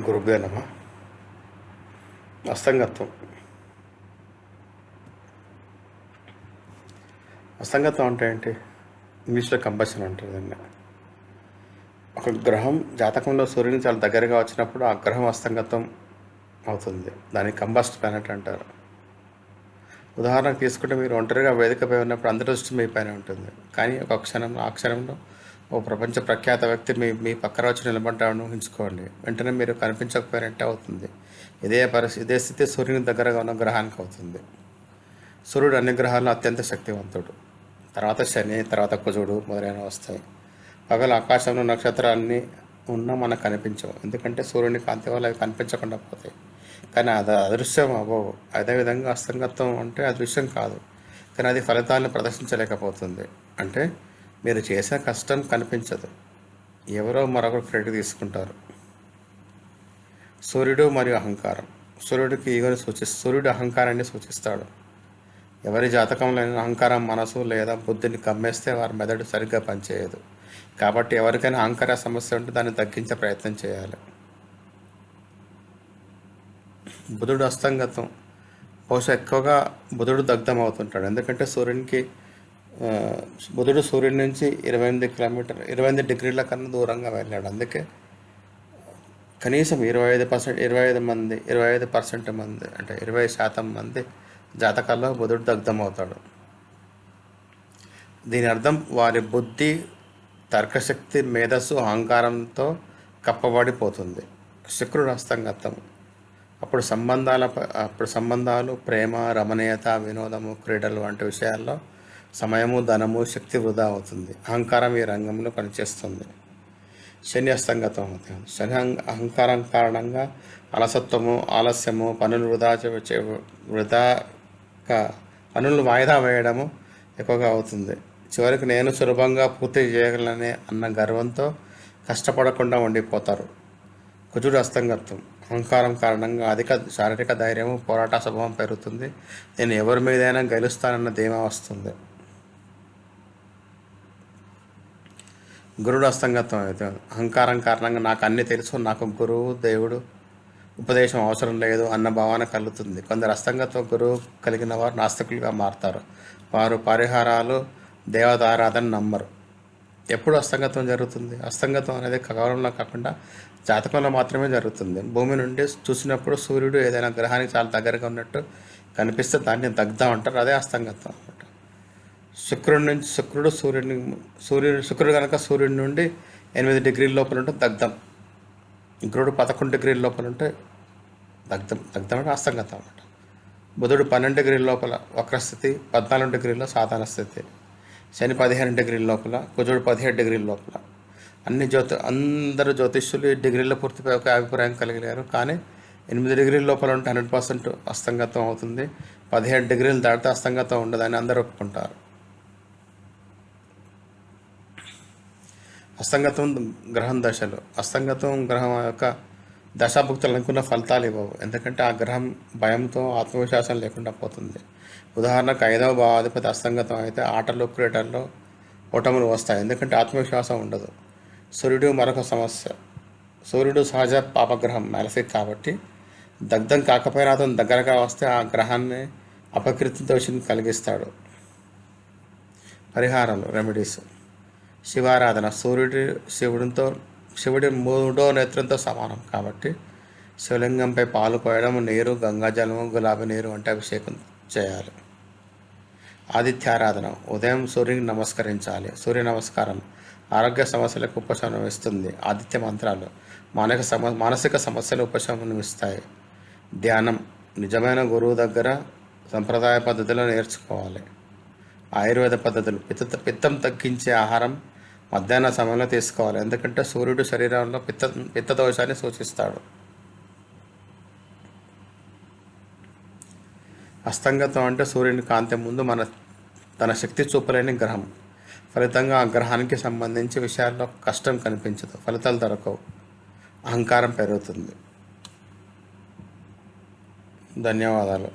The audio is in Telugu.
గురుభ్యో నమః. అస్తంగత్వం. అస్తంగత్వం అంటే ఏంటి? ఇంగ్లీష్లో కంబషన్ అంటారు దాన్ని. ఒక గ్రహం జాతకంలో సూర్యునికి చాలా దగ్గరగా వచ్చినప్పుడు ఆ గ్రహం అస్తంగత్వం అవుతుంది. దాన్ని కంబస్ట్ ప్లానెట్ అంటారు. ఉదాహరణకు తీసుకుంటే మీరు ఒంటరిగా వేదికపై ఉన్నప్పుడు అందరి దృష్టి మీ పైన ఉంటుంది. కానీ ఒక క్షణంలో ఆ క్షణంలో ఓ ప్రపంచ ప్రఖ్యాత వ్యక్తి మీ మీ పక్కన వచ్చి నిలబడ్డాడని ఊహించుకోండి. వెంటనే మీరు కనిపించకపోయినట్టే అవుతుంది. ఇదే స్థితి సూర్యుని దగ్గరగా ఉన్న గ్రహానికి అవుతుంది. సూర్యుడు అన్ని గ్రహాల్లో అత్యంత శక్తివంతుడు. తర్వాత శని, తర్వాత కుజుడు మొదలైనవి వస్తాయి. పగలు ఆకాశంలో నక్షత్రాలన్నీ ఉన్నా మనకు కనిపించవు. ఎందుకంటే సూర్యుని కాంతి వల్ల అవి కనిపించకుండా పోతాయి. కానీ అది అదృశ్యం అవ్వవు. అదేవిధంగా అస్తంగత్వం అంటే అదృశ్యం కాదు, కానీ అది ఫలితాలను ప్రదర్శించలేకపోతుంది. అంటే మీరు చేసే కష్టం కనిపించదు, ఎవరో మరొకరు క్రెడిట్ తీసుకుంటారు. సూర్యుడు మరియు అహంకారం. సూర్యుడు అహంకారాన్ని సూచిస్తాడు. ఎవరి జాతకంలో అహంకారం మనసు లేదా బుద్ధిని కమ్మేస్తే వారి మెదడు సరిగ్గా పనిచేయదు. కాబట్టి ఎవరికైనా అహంకార సమస్య ఉంటే దాన్ని తగ్గించే ప్రయత్నం చేయాలి. బుధుడు అస్తంగతం. బహుశా ఎక్కువగా బుధుడు దగ్ధం అవుతుంటాడు. ఎందుకంటే బుధుడు సూర్యుడి నుంచి 28 డిగ్రీల కన్నా దూరంగా వెళ్ళాడు. అందుకే కనీసం 25% మంది అంటే 20% మంది జాతకాల్లో బుధుడు దగ్ధం అవుతాడు. దీని అర్థం వారి బుద్ధి, తర్కశక్తి, మేధస్సు అహంకారంతో కప్పబడిపోతుంది. శుక్రుడు అస్తంగతం. అప్పుడు సంబంధాలు, ప్రేమ, రమణీయత, వినోదము, క్రీడలు వంటి విషయాల్లో సమయము, ధనము, శక్తి వృధా అవుతుంది. అహంకారం ఈ రంగంలో పనిచేస్తుంది. శని అస్తంగతం అవుతుంది. అహంకారం కారణంగా అలసత్వము, ఆలస్యము, పనులు వాయిదా వేయడము ఎక్కువగా అవుతుంది. చివరికి నేను సులభంగా పూర్తి చేయగలనే అన్న గర్వంతో కష్టపడకుండా ఉండిపోతారు. కుజుడు అస్తంగత్వం. అహంకారం కారణంగా అధిక శారీరక ధైర్యము, పోరాట స్వభావం పెరుగుతుంది. నేను ఎవరి మీదైనా గెలుస్తానన్న ధీమా వస్తుంది. గురుడు అస్తంగత్వం అయితే అహంకారం కారణంగా నాకు అన్నీ తెలుసు, నాకు గురువు, దేవుడు ఉపదేశం అవసరం లేదు అన్న భావన కలుగుతుంది. కొందరు అస్తంగత్వం గురువు కలిగిన వారు నాస్తికులుగా మారుతారు. వారు పరిహారాలు, దేవతారాధన నమ్మరు. ఎప్పుడు అస్తంగత్వం జరుగుతుంది? అస్తంగత్వం అనేది ఖగోళంలో కాకుండా జాతకంలో మాత్రమే జరుగుతుంది. భూమి నుండి చూసినప్పుడు సూర్యుడు ఏదైనా గ్రహానికి చాలా దగ్గరగా ఉన్నట్టు కనిపిస్తే దాన్ని దగ్ధం అంటారు. అదే అస్తంగత్వం అనమాట. శుక్రుడు కనుక సూర్యుడి నుండి 8 డిగ్రీల లోపల ఉంటే దగ్ధం. గురుడు 11 డిగ్రీల లోపల ఉంటే దగ్ధం అంటే అస్తంగతం అనమాట. బుధుడు 12 డిగ్రీల లోపల వక్రస్థితి, 14 డిగ్రీల సాధారణ స్థితి. శని 15 డిగ్రీల లోపల, కుజుడు 17 డిగ్రీల లోపల. అందరూ జ్యోతిష్యులు ఈ డిగ్రీల పూర్తిపై ఒక అభిప్రాయం కలిగారు. కానీ 8 డిగ్రీల లోపల ఉంటే 100% అస్తంగతం అవుతుంది. 17 డిగ్రీలు దాటితే అస్తంగతం ఉండదని అందరూ ఒప్పుకుంటారు. అస్తంగతం గ్రహం దశలు. అస్తంగతం గ్రహం యొక్క దశాభుక్తులు అనుకున్న ఫలితాలు ఇవ్వవు. ఎందుకంటే ఆ గ్రహం భయంతో ఆత్మవిశ్వాసం లేకుండా పోతుంది. ఉదాహరణకు 5వ భావాధిపతి అస్తంగతం అయితే ఆటలు, క్రీడల్లో ఓటములు వస్తాయి. ఎందుకంటే ఆత్మవిశ్వాసం ఉండదు. సూర్యుడు మరొక సమస్య. సూర్యుడు సహజ పాపగ్రహం, మాలఫిక్. కాబట్టి దగ్ధం కాకపోయినా అతను దగ్గరగా వస్తే ఆ గ్రహాన్ని అపకీర్తి దోషిని కలిగిస్తాడు. పరిహారాలు, రెమెడీస్. శివారాధన. శివుడి 3వ నేత్రంతో సమానం. కాబట్టి శివలింగంపై పాలు పోయడం, నీరు, గంగాజలము, గులాబీ నీరు వంటి అభిషేకం చేయాలి. ఆదిత్యారాధన. ఉదయం సూర్యునికి నమస్కరించాలి. సూర్య నమస్కారం ఆరోగ్య సమస్యలకు ఉపశమనం ఇస్తుంది. ఆదిత్య మంత్రాలు మానసిక సమస్యలు ఉపశమనం ఇస్తాయి. ధ్యానం. నిజమైన గురువు దగ్గర సంప్రదాయ పద్ధతిలో నేర్చుకోవాలి. ఆయుర్వేద పద్ధతులు. పిత్తం తగ్గించే ఆహారం మధ్యాహ్న సమయంలో తీసుకోవాలి. ఎందుకంటే సూర్యుడు శరీరంలో పిత్త దోషాన్ని సూచిస్తాడు. అస్తంగతం అంటే సూర్యుని కాంతి ముందు తన శక్తి చూపలేని గ్రహం. ఫలితంగా ఆ గ్రహానికి సంబంధించి విషయాల్లో కష్టం కనిపించదు, ఫలితాలు దొరకవు, అహంకారం పెరుగుతుంది. ధన్యవాదాలు.